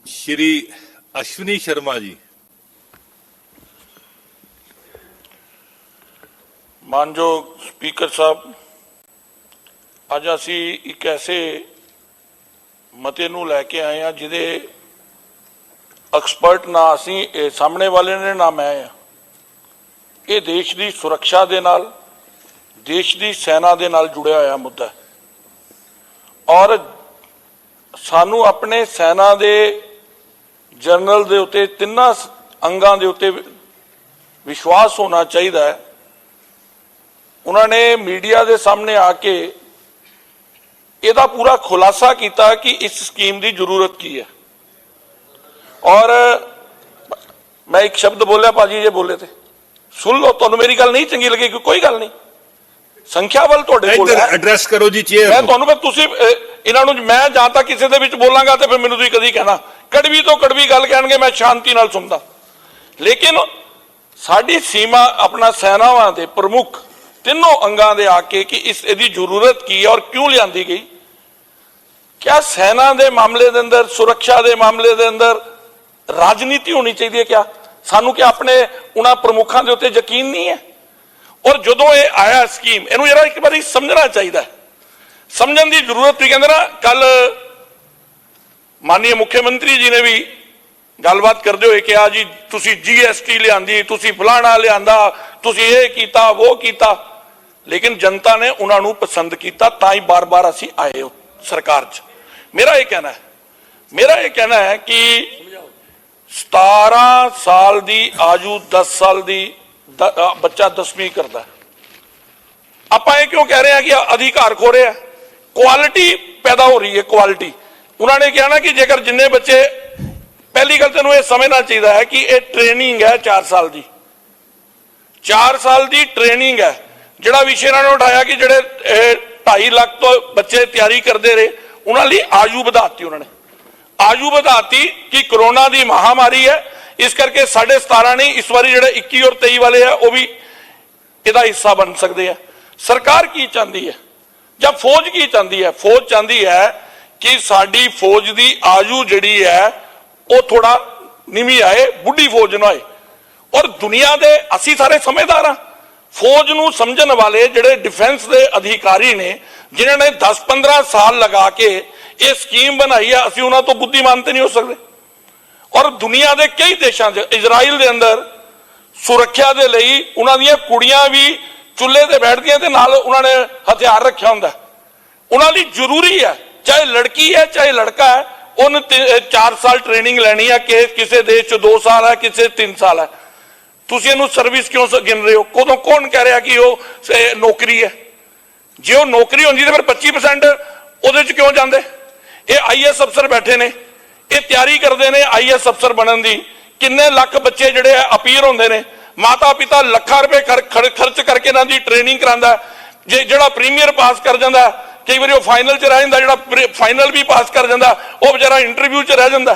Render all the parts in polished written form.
Shri Ashwini Sharma ji. मानयोग speaker साहब, अज असी एक ऐसे मते नूं लैके आए हैं जिहदे एक्सपर्ट ना असी सामने वाले ने ना मैं हाँ। ये देश की सुरक्षा दे नाल, देश की सेना दे नाल जुड़िया होया मुद्दा है और सानू अपने सेना दे जनरल दे उत्ते तिन्ना अंगां दे उत्ते विश्वास होना चाहिए है। उन्होंने मीडिया के सामने आके इसका पूरा खुलासा किया कि इस स्कीम की जरूरत की है। और मैं एक शब्द बोलिया, भाजी जे बोले थे सुन लो, तुहानू मेरी गल नहीं चंगी लगी, कोई गल नहीं, संख्या बल तुहाडे कोल है, एड्रेस करो जी चेयर। मैं तुहानू फिर तुसीं इन्हां नूं मैं जां तां किसी दे विच बोलांगा तो फिर मैनूं तुसीं कदी कहना कड़वी तो कड़वी गल कहणगे, मैं शांति नाल सुनदा। लेकिन साडी सीमा अपना सेनावां दे प्रमुख तीनों अंगां दे आके कि इसकी जरूरत की है और क्यों लियांदी गई। क्या सेना दे मामले दे अंदर, सुरक्षा दे मामले दे अंदर राजनीति होनी चाहिए? क्या सानू क्या अपने उन्हां प्रमुखां दे उत्ते यकीन नहीं है? और जदों ये आया स्कीम, इहनूं जरा एक बार समझना चाहिए, समझण की जरूरत थी। कहंदे ना कल माननीय मुख्यमंत्री जी ने भी गलबात करते हुए कहा जी तुसी GST लियांदी, तुसी फलाना लियांदा, तुसी ये कीता वो कीता, लेकिन जनता ने उन्होंने पसंद किया, ताई बार बार असी आए सरकार च। मेरा ये कहना है कि 17 साल दी आयु 10 साल दी बच्चा 10वीं करता है। आप ये क्यों कह रहे हैं कि अधिकार खो रहे हैं? क्वालिटी पैदा हो रही है, क्वालिटी। उन्होंने कहा ना कि जेकर जिन्ने बच्चे, पहली गल तेन यह समझना चाहिए है कि यह ट्रेनिंग है 4 साल की, 4 साल की ट्रेनिंग है। जिहड़ा विषय इन्होंने उठाया कि जिहड़े 2.5 लाख तो बच्चे तैयारी करते रहे, उन्होंने आयु बढ़ाती, उन्होंने आयु बढ़ाती कि कोरोना की महामारी है, इस करके 17.5 नहीं, इस बार जो 21 और 23 वाले है वो भी इसका हिस्सा बन सकते हैं। सरकार की चाहती है या फौज की चाहती है? फौज चाहती है कि साडी फौज की आयु जिहड़ी है वो थोड़ा नीवी आए, बुढ़ी फौज ना आए। और दुनिया के असी सारे समझदार हाँ, फौज नूं समझण वाले जिहड़े डिफेंस के अधिकारी ने, जिन्होंने 10-15 साल लगा के ये स्कीम बनाई है, असी उन्हां तो बुद्धिमान तो नहीं हो सकते। और दुनिया के कई देशों, इजराइल के अंदर सुरक्षा के लिए उन्हां दीयां कुड़ियां भी चुल्हे ते बैठदियां ते नाल उन्होंने हथियार रखा हुंदा। उन्हां लई जरूरी है, चाहे लड़की है चाहे लड़का है, उन 4 साल ट्रेनिंग लैनी है। किसी देश च 2 साल है, किसी 3 साल है। तुसीं इहनूं सर्विस क्यों गिन रहे हो? कौन कह रहा कि वो नौकरी है? जे वो नौकरी होंदी तो फिर 25% उहदे च क्यों जांदे? ये IAS अफसर बैठे ने, ये तैयारी करते हैं IAS अफसर बनने की। किन्ने लख बच्चे जिहड़े अपीयर होंदे ने, माता पिता लाखां रुपए खर्च करके इन्हां दी ट्रेनिंग करांदा। जे जिहड़ा प्रीमियर पास कर जांदा, कई बार फाइनल च रह जांदा, जिहड़ा फाइनल भी पास कर जांदा वो बेचारा इंटरव्यू च रह जांदा।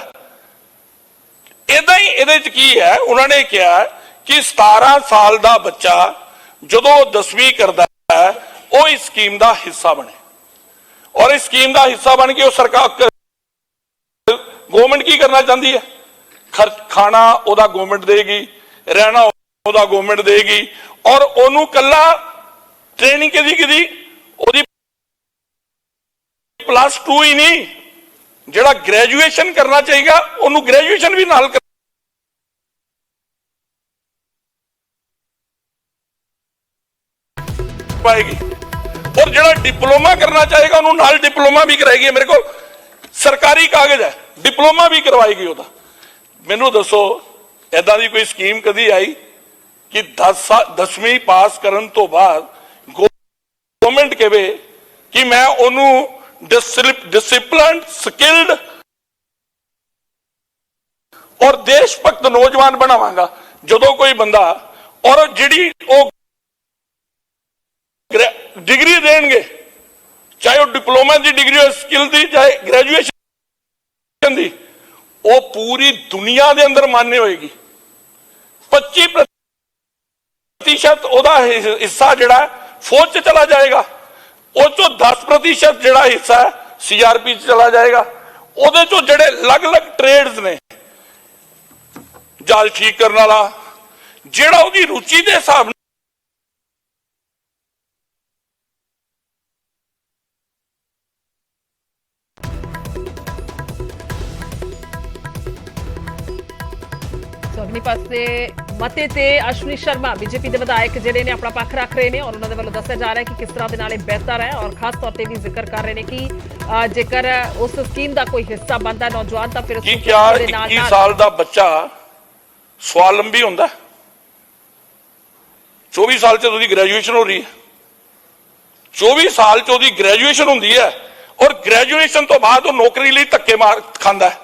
इदां ही इहदे च की है, उन्होंने कहा कि 17 साल का बच्चा जदों 10वीं करता है वो इस स्कीम का हिस्सा बने। और इस स्कीम का हिस्सा बन के सरकार, गवर्नमेंट की करना चाहती है? खाना ओदा गवर्नमेंट देगी, रहना ओदा गवर्नमेंट देगी, और ओनू कला ट्रेनिंग किदी ओदी +2 ही नहीं, जिहड़ा ग्रेजुएशन करना चाहिए ओनू ग्रेजुएशन भी नाल पाएगी, और जिहड़ा डिप्लोमा करना चाहेगा उन्होंने नाल डिप्लोमा भी कराएगी। मेरे को सरकारी कागज है, डिप्लोमा भी करवाएगी ओदा। मैनू दसो ऐदा दी कोई स्कीम कदी आई कि 10वीं पास करन तो बाद गवर्नमेंट कहे कि मैं ओनू डिसिप्लिन, स्किल्ड और देशभक्त नौजवान बनावांगा? जदों कोई बंदा, और जिहड़ी ओ डिग्री देंगे, चाहे वो डिप्लोमा की डिग्री हो, स्किल की, चाहे ग्रेजुएशन की, वो पूरी दुनिया के अंदर मान्य होएगी। 25% ओदा हिस्सा जिहड़ा फौज च चला जाएगा, उस 10% जिहड़ा हिस्सा है CRP चला जाएगा, ਉਹਦੇ ਚੋਂ ਜਿਹੜੇ ਅਲੱਗ-ਅਲੱਗ ਟ੍ਰੇਡਸ ਨੇ, ਜਾਲ ਠੀਕ ਕਰਨ ਵਾਲਾ, ਜਿਹੜਾ ਉਹਦੀ ਰੁਚੀ ਦੇ ਹਿਸਾਬ ਅਗਲੇ ਪਾਸੇ ਮਤੇ ਤੇ ਅਸ਼ਵਨੀ ਸ਼ਰਮਾ ਬੀਜੇਪੀ ਦੇ ਵਿਧਾਇਕ ਜਿਹੜੇ ਨੇ ਆਪਣਾ ਪੱਖ ਰੱਖ ਰਹੇ ਨੇ ਔਰ ਉਹਨਾਂ ਦੇ ਵੱਲੋਂ ਦੱਸਿਆ ਜਾ ਰਿਹਾ ਹੈ ਕਿ ਕਿਸ ਤਰ੍ਹਾਂ ਦੇ ਨਾਲ ਇਹ ਬਿਹਤਰ ਹੈ ਔਰ ਖਾਸ ਤੌਰ ਤੇ ਵੀ ਜ਼ਿਕਰ ਕਰ ਰਹੇ ਨੇ ਕਿ ਜੇਕਰ ਉਸ ਸਕੀਮ ਦਾ ਕੋਈ ਹਿੱਸਾ ਬਣਦਾ ਨੌਜਵਾਨ ਤਾਂ ਫਿਰ ਕੀ ਕਿਆ 21 ਸਾਲ ਦਾ ਬੱਚਾ ਸਵਾਵਲੰਬੀ ਹੁੰਦਾ? 24 ਸਾਲ 'ਚ ਉਹਦੀ ਗ੍ਰੈਜੂਏਸ਼ਨ ਹੋ ਰਹੀ ਹੈ, 24 ਸਾਲ 'ਚ ਉਹਦੀ ਗ੍ਰੈਜੂਏਸ਼ਨ ਹੁੰਦੀ ਹੈ ਔਰ ਗ੍ਰੈਜੂਏਸ਼ਨ ਤੋਂ ਬਾਅਦ ਉਹ ਨੌਕਰੀ ਲਈ ਧੱਕੇ ਮਾਰ ਖਾਂਦਾ ਹੈ।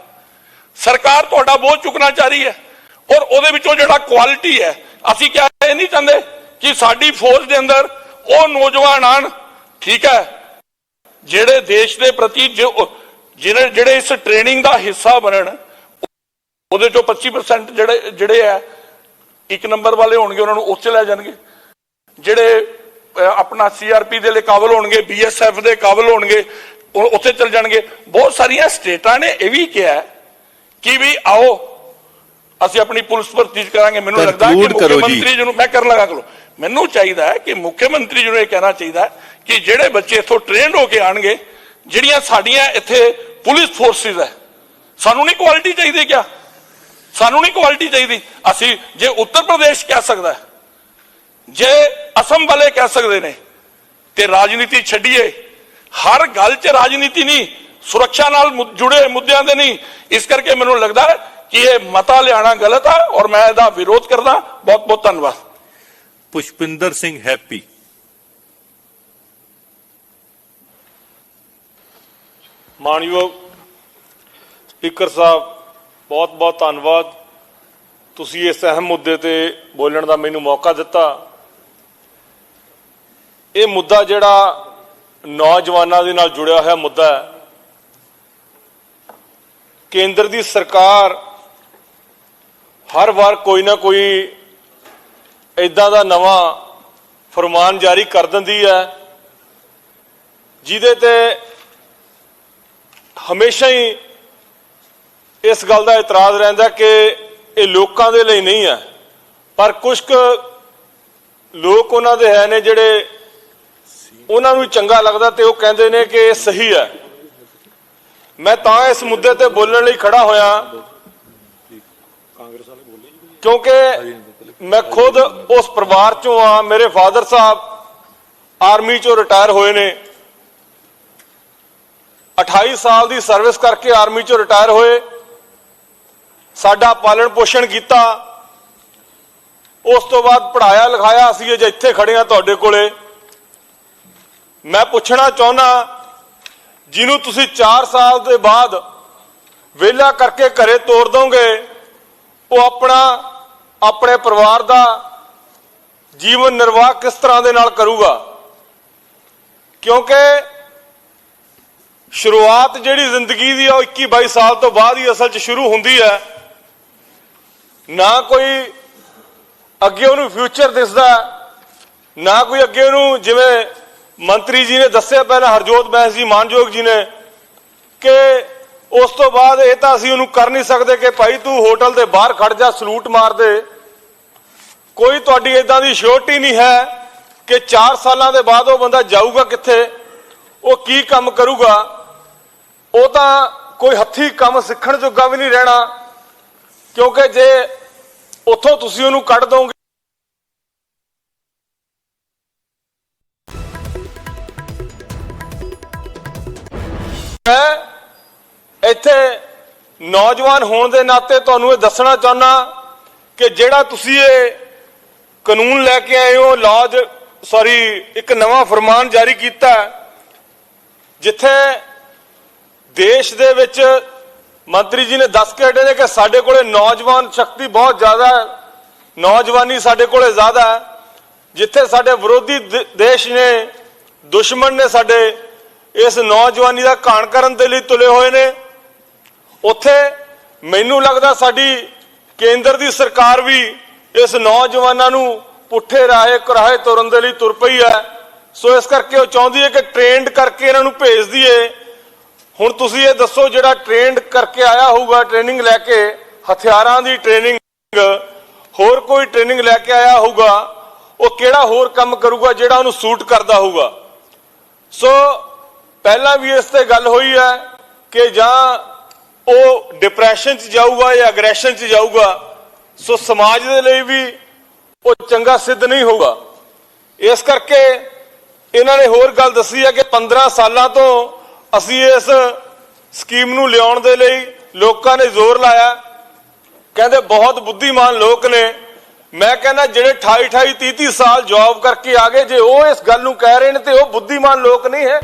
ਸਰਕਾਰ ਤੁਹਾਡਾ ਬੋਝ ਚੁੱਕਣਾ ਚਾਹ ਰਹੀ ਹੈ ਔਰ ਉਹਦੇ ਵਿੱਚੋਂ ਜਿਹੜਾ ਕੁਆਲਿਟੀ ਹੈ, ਅਸੀਂ ਕਿਹਾ ਇਹ ਨਹੀਂ ਚਾਹੁੰਦੇ ਕਿ ਸਾਡੀ ਫੌਜ ਦੇ ਅੰਦਰ ਉਹ ਨੌਜਵਾਨ ਆਣ, ਠੀਕ ਹੈ, ਜਿਹੜੇ ਦੇਸ਼ ਦੇ ਪ੍ਰਤੀ ਜਿਹੜੇ ਇਸ ਟ੍ਰੇਨਿੰਗ ਦਾ ਹਿੱਸਾ ਬਣਨ। ਉਹਦੇ ਚੋਂ 25% ਜਿਹੜੇ ਹੈ 1 ਨੰਬਰ ਵਾਲੇ ਹੋਣਗੇ, ਉਹਨਾਂ ਨੂੰ ਉੱਚ ਲੈ ਜਾਣਗੇ। ਜਿਹੜੇ ਆਪਣਾ CRP ਦੇ ਲਈ ਕਾਬਲ ਹੋਣਗੇ, BSF ਦੇ ਕਾਬਲ ਹੋਣਗੇ, ਉੱਥੇ ਚਲ ਜਾਣਗੇ। ਬਹੁਤ ਸਾਰੀਆਂ ਸਟੇਟਾਂ ਨੇ ਇਹ ਵੀ ਕਿਹਾ ਕਿ ਵੀ ਆਓ ਅਸੀਂ ਆਪਣੀ ਪੁਲਿਸ ਭਰਤੀ ਕਰਾਂਗੇ। ਮੈਨੂੰ ਲੱਗਦਾ ਕਿ ਮੁੱਖ ਮੰਤਰੀ ਜੀ ਨੂੰ ਮੈਂ ਕਰਨ ਲੱਗਾ ਕਰੋ, ਮੈਨੂੰ ਚਾਹੀਦਾ ਹੈ ਕਿ ਮੁੱਖ ਮੰਤਰੀ ਜੀ ਨੂੰ ਇਹ ਕਹਿਣਾ ਚਾਹੀਦਾ ਕਿ ਜਿਹੜੇ ਬੱਚੇ ਇੱਥੋਂ ਟ੍ਰੇਨਡ ਹੋ ਕੇ ਆਣਗੇ, ਜਿਹੜੀਆਂ ਸਾਡੀਆਂ ਇੱਥੇ ਪੁਲਿਸ ਫੋਰਸਿਸ ਹੈ, ਸਾਨੂੰ ਨਹੀਂ ਕੁਆਲਿਟੀ ਚਾਹੀਦੀ? ਕਿਆ ਸਾਨੂੰ ਨਹੀਂ ਕੁਆਲਿਟੀ ਚਾਹੀਦੀ? ਅਸੀਂ ਜੇ ਉੱਤਰ ਪ੍ਰਦੇਸ਼ ਕਹਿ ਸਕਦਾ, ਜੇ ਅਸਮ ਵਾਲੇ ਕਹਿ ਸਕਦੇ ਨੇ, ਤੇ ਰਾਜਨੀਤੀ ਛੱਡੀਏ। ਹਰ ਗੱਲ 'ਚ ਰਾਜਨੀਤੀ ਨਹੀਂ, ਸੁਰੱਖਿਆ ਨਾਲ ਜੁੜੇ ਮੁੱਦਿਆਂ ਦੇ ਨਹੀਂ। ਇਸ ਕਰਕੇ ਮੈਨੂੰ ਲੱਗਦਾ ਹੈ ਕਿ ਇਹ ਮਤਾ ਲਿਆਣਾ ਗਲਤ ਹੈ ਔਰ ਮੈਂ ਇਹਦਾ ਵਿਰੋਧ ਕਰਦਾ। ਬਹੁਤ ਬਹੁਤ ਧੰਨਵਾਦ। ਪੁਸ਼ਪਿੰਦਰ ਸਿੰਘ ਹੈਪੀ। ਮਾਨਯੋਗ ਸਪੀਕਰ ਸਾਹਿਬ, ਬਹੁਤ ਬਹੁਤ ਧੰਨਵਾਦ। ਤੁਸੀਂ ਇਸ ਅਹਿਮ ਮੁੱਦੇ ਤੇ ਬੋਲਣ ਦਾ ਮੈਨੂੰ ਮੌਕਾ ਦਿੱਤਾ। ਇਹ ਮੁੱਦਾ ਜਿਹੜਾ ਨੌਜਵਾਨਾਂ ਦੇ ਨਾਲ ਜੁੜਿਆ ਹੋਇਆ ਮੁੱਦਾ ਹੈ, ਕੇਂਦਰ ਦੀ ਸਰਕਾਰ ਹਰ ਵਾਰ ਕੋਈ ਨਾ ਕੋਈ ਇਦਾਂ ਦਾ ਨਵਾਂ ਫਰਮਾਨ ਜਾਰੀ ਕਰ ਦਿੰਦੀ ਹੈ ਜਿਹਦੇ ਤੇ ਹਮੇਸ਼ਾ ਹੀ ਇਸ ਗੱਲ ਦਾ ਇਤਰਾਜ਼ ਰਹਿੰਦਾ ਕਿ ਇਹ ਲੋਕਾਂ ਦੇ ਲਈ ਨਹੀਂ ਹੈ, ਪਰ ਕੁਝ ਲੋਕ ਉਹਨਾਂ ਦੇ ਹੈ ਨੇ ਜਿਹੜੇ ਉਹਨਾਂ ਨੂੰ ਚੰਗਾ ਲੱਗਦਾ ਤੇ ਉਹ ਕਹਿੰਦੇ ਨੇ ਕਿ ਇਹ ਸਹੀ ਹੈ। ਮੈਂ ਤਾਂ ਇਸ ਮੁੱਦੇ ਤੇ ਬੋਲਣ ਲਈ ਖੜਾ ਹੋਇਆ ਕਿਉਂਕਿ ਮੈਂ ਖੁਦ ਉਸ ਪਰਿਵਾਰ ਚੋਂ ਆ। ਮੇਰੇ ਫਾਦਰ ਸਾਹਿਬ ਆਰਮੀ ਚੋਂ ਰਿਟਾਇਰ ਹੋਏ ਨੇ, 28 ਸਾਲ ਦੀ ਸਰਵਿਸ ਕਰਕੇ ਆਰਮੀ ਚੋਂ ਰਿਟਾਇਰ ਹੋਏ। ਸਾਡਾ ਪਾਲਣ ਪੋਸ਼ਣ ਕੀਤਾ, ਉਸ ਤੋਂ ਬਾਅਦ ਪੜਾਇਆ ਲਿਖਾਇਆ। ਅਸੀਂ ਅਜੇ ਇੱਥੇ ਖੜੇ ਆ ਤੁਹਾਡੇ ਕੋਲੇ। ਮੈਂ ਪੁੱਛਣਾ ਚਾਹੁੰਦਾ, ਜਿਹਨੂੰ ਤੁਸੀਂ 4 ਸਾਲ ਦੇ ਬਾਅਦ ਵਿਹਲਾ ਕਰਕੇ ਘਰੇ ਤੋਰ ਦੋਗੇ, ਉਹ ਆਪਣੇ ਪਰਿਵਾਰ ਦਾ ਜੀਵਨ ਨਿਰਵਾਹ ਕਿਸ ਤਰ੍ਹਾਂ ਦੇ ਨਾਲ ਕਰੂਗਾ? ਕਿਉਂਕਿ ਸ਼ੁਰੂਆਤ ਜਿਹੜੀ ਜ਼ਿੰਦਗੀ ਦੀ ਉਹ 21-22 ਸਾਲ ਤੋਂ ਬਾਅਦ ਹੀ ਅਸਲ 'ਚ ਸ਼ੁਰੂ ਹੁੰਦੀ ਹੈ। ਨਾ ਕੋਈ ਅੱਗੇ ਉਹਨੂੰ ਫਿਊਚਰ ਦਿਸਦਾ, ਨਾ ਕੋਈ ਅੱਗੇ ਉਹਨੂੰ, ਜਿਵੇਂ ਮੰਤਰੀ ਜੀ ਨੇ ਦੱਸਿਆ ਪਹਿਲਾਂ, ਹਰਜੋਤ ਬੈਂਸ ਜੀ ਮਾਨਯੋਗ ਜੀ ਨੇ, ਕਿ ਉਸ ਤੋਂ ਬਾਅਦ ਇਹ ਤਾਂ ਅਸੀਂ ਉਹਨੂੰ ਕਰ ਨਹੀਂ ਸਕਦੇ ਕਿ ਭਾਈ ਤੂੰ ਹੋਟਲ ਦੇ ਬਾਹਰ ਖੜ ਜਾ, ਸਲੂਟ ਮਾਰ ਦੇ। ਕੋਈ ਤੁਹਾਡੀ ਇਦਾਂ ਦੀ ਸ਼ੋਰਟੀ ਨਹੀਂ ਹੈ ਕਿ 4 ਸਾਲਾਂ ਦੇ ਬਾਅਦ ਉਹ ਬੰਦਾ ਜਾਊਗਾ ਕਿੱਥੇ, ਉਹ ਕੀ ਕੰਮ ਕਰੂਗਾ। ਉਹ ਤਾਂ ਕੋਈ ਹੱਥੀਂ ਕੰਮ ਸਿੱਖਣ ਜੋਗਾ ਵੀ ਨਹੀਂ ਰਹਿਣਾ, ਕਿਉਂਕਿ ਜੇ ਉੱਥੋਂ ਤੁਸੀਂ ਉਹਨੂੰ ਕੱਢ ਦੋਗੇ। ਮੈਂ ਇੱਥੇ ਨੌਜਵਾਨ ਹੋਣ ਦੇ ਨਾਤੇ ਤੁਹਾਨੂੰ ਇਹ ਦੱਸਣਾ ਚਾਹੁੰਦਾ ਕਿ ਜਿਹੜਾ ਤੁਸੀਂ ਇਹ ਕਾਨੂੰਨ ਲੈ ਕੇ ਆਏ ਹੋ, ਇੱਕ ਨਵਾਂ ਫਰਮਾਨ ਜਾਰੀ ਕੀਤਾ, ਜਿੱਥੇ ਦੇਸ਼ ਦੇ ਵਿੱਚ ਮੰਤਰੀ ਜੀ ਨੇ ਦੱਸ ਕੇ ਹਟੇ ਨੇ ਕਿ ਸਾਡੇ ਕੋਲੇ ਨੌਜਵਾਨ ਸ਼ਕਤੀ ਬਹੁਤ ਜ਼ਿਆਦਾ ਹੈ, ਨੌਜਵਾਨੀ ਸਾਡੇ ਕੋਲੇ ਜ਼ਿਆਦਾ ਹੈ। ਜਿੱਥੇ ਸਾਡੇ ਵਿਰੋਧੀ ਦੇਸ਼ ਨੇ, ਦੁਸ਼ਮਣ ਨੇ ਸਾਡੇ ਇਸ ਨੌਜਵਾਨੀ ਦਾ ਘਾਣ ਕਰਨ ਦੇ ਲਈ ਤੁਲੇ ਹੋਏ ਨੇ, ਉੱਥੇ ਮੈਨੂੰ ਲੱਗਦਾ ਸਾਡੀ ਕੇਂਦਰ ਦੀ ਸਰਕਾਰ ਵੀ ਇਸ ਨੌਜਵਾਨਾਂ ਨੂੰ ਪੁੱਠੇ ਰਾਹੇ ਤੁਰਨ ਦੇ ਲਈ ਤੁਰ ਪਈ ਹੈ। ਸੋ ਇਸ ਕਰਕੇ ਉਹ ਚਾਹੁੰਦੀ ਹੈ ਕਿ ਟ੍ਰੇਨਡ ਕਰਕੇ ਇਹਨਾਂ ਨੂੰ ਭੇਜ ਦਈਏ ਹੁਣ ਤੁਸੀਂ ਇਹ ਦੱਸੋ, ਜਿਹੜਾ ਟ੍ਰੇਨਡ ਕਰਕੇ ਆਇਆ ਹੋਊਗਾ, ਟ੍ਰੇਨਿੰਗ ਲੈ ਕੇ, ਹਥਿਆਰਾਂ ਦੀ ਟ੍ਰੇਨਿੰਗ, ਹੋਰ ਕੋਈ ਟ੍ਰੇਨਿੰਗ ਲੈ ਕੇ ਆਇਆ ਹੋਊਗਾ, ਉਹ ਕਿਹੜਾ ਹੋਰ ਕੰਮ ਕਰੂਗਾ ਜਿਹੜਾ ਉਹਨੂੰ ਸੂਟ ਕਰਦਾ ਹੋਊਗਾ। ਸੋ ਪਹਿਲਾਂ ਵੀ ਇਸ ਤੇ ਗੱਲ ਹੋਈ ਹੈ ਕਿ ਜਾਂ ਉਹ ਡਿਪਰੈਸ਼ਨ 'ਚ ਜਾਊਗਾ ਜਾਂ ਐਗਰੈਸ਼ਨ 'ਚ ਜਾਊਗਾ, ਸੋ ਸਮਾਜ ਦੇ ਲਈ ਵੀ ਉਹ ਚੰਗਾ ਸਿੱਧ ਨਹੀਂ ਹੋਊਗਾ। ਇਸ ਕਰਕੇ ਇਹਨਾਂ ਨੇ ਹੋਰ ਗੱਲ ਦੱਸੀ ਹੈ ਕਿ 15 ਸਾਲਾਂ ਤੋਂ ਅਸੀਂ ਇਸ ਸਕੀਮ ਨੂੰ ਲਿਆਉਣ ਦੇ ਲਈ ਲੋਕਾਂ ਨੇ ਜ਼ੋਰ ਲਾਇਆ। ਕਹਿੰਦੇ ਬਹੁਤ ਬੁੱਧੀਮਾਨ ਲੋਕ ਨੇ। ਮੈਂ ਕਹਿੰਦਾ ਜਿਹੜੇ 28 30 ਸਾਲ ਜੌਬ ਕਰਕੇ ਆ ਗਏ, ਜੇ ਉਹ ਇਸ ਗੱਲ ਨੂੰ ਕਹਿ ਰਹੇ ਨੇ ਤੇ ਉਹ ਬੁੱਧੀਮਾਨ ਲੋਕ ਨਹੀਂ ਹੈ।